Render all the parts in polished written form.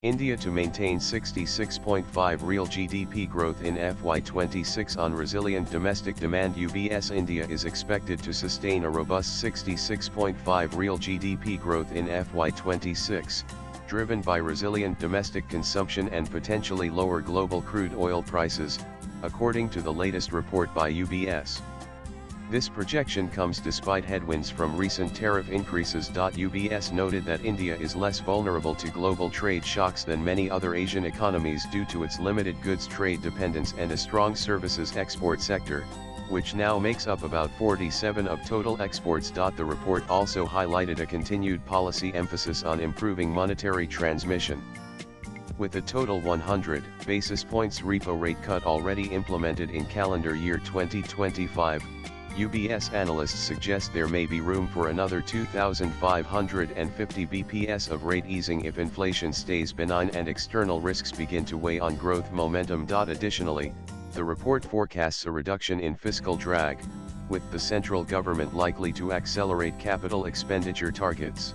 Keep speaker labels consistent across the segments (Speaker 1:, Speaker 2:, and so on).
Speaker 1: India to maintain 66.5 real GDP growth in FY26 on resilient domestic demand. UBS India is expected to sustain a robust 66.5 real GDP growth in FY26, driven by resilient domestic consumption and potentially lower global crude oil prices, according to the latest report by UBS. This projection comes despite headwinds from recent tariff increases. UBS noted that India is less vulnerable to global trade shocks than many other Asian economies due to its limited goods trade dependence and a strong services export sector, which now makes up about 47% of total exports. The report also highlighted a continued policy emphasis on improving monetary transmission. With a total 100 basis points repo rate cut already implemented in calendar year 2025, UBS analysts suggest there may be room for another 2,550 bps of rate easing if inflation stays benign and external risks begin to weigh on growth momentum. Additionally, the report forecasts a reduction in fiscal drag, with the central government likely to accelerate capital expenditure targets.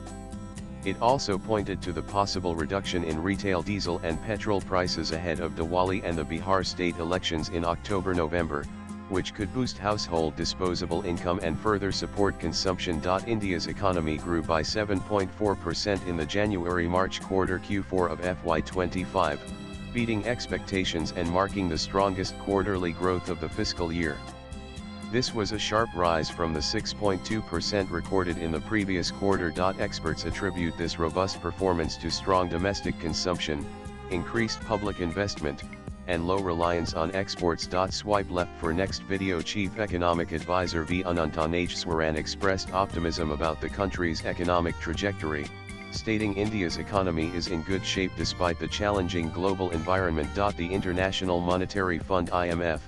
Speaker 1: It also pointed to the possible reduction in retail diesel and petrol prices ahead of Diwali and the Bihar state elections in October-November, which could boost household disposable income and further support consumption. India's economy grew by 7.4% in the January-March quarter Q4 of FY25, beating expectations and marking the strongest quarterly growth of the fiscal year. This was a sharp rise from the 6.2% recorded in the previous quarter. Experts attribute this robust performance to strong domestic consumption, increased public investment, and low reliance on exports. Swipe left for next video. Chief Economic Advisor V. Anantanageshwaran expressed optimism about the country's economic trajectory, stating India's economy is in good shape despite the challenging global environment. The International Monetary Fund (IMF),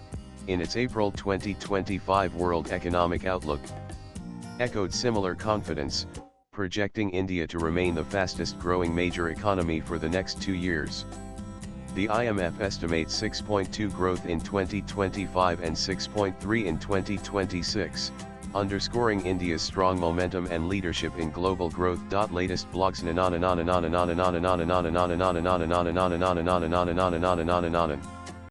Speaker 1: in its April 2025 World Economic Outlook, echoed similar confidence, projecting India to remain the fastest growing major economy for the next 2 years. The IMF estimates 6.2% growth in 2025 and 6.3% in 2026, underscoring India's strong momentum and leadership in global growth. Latest blogs.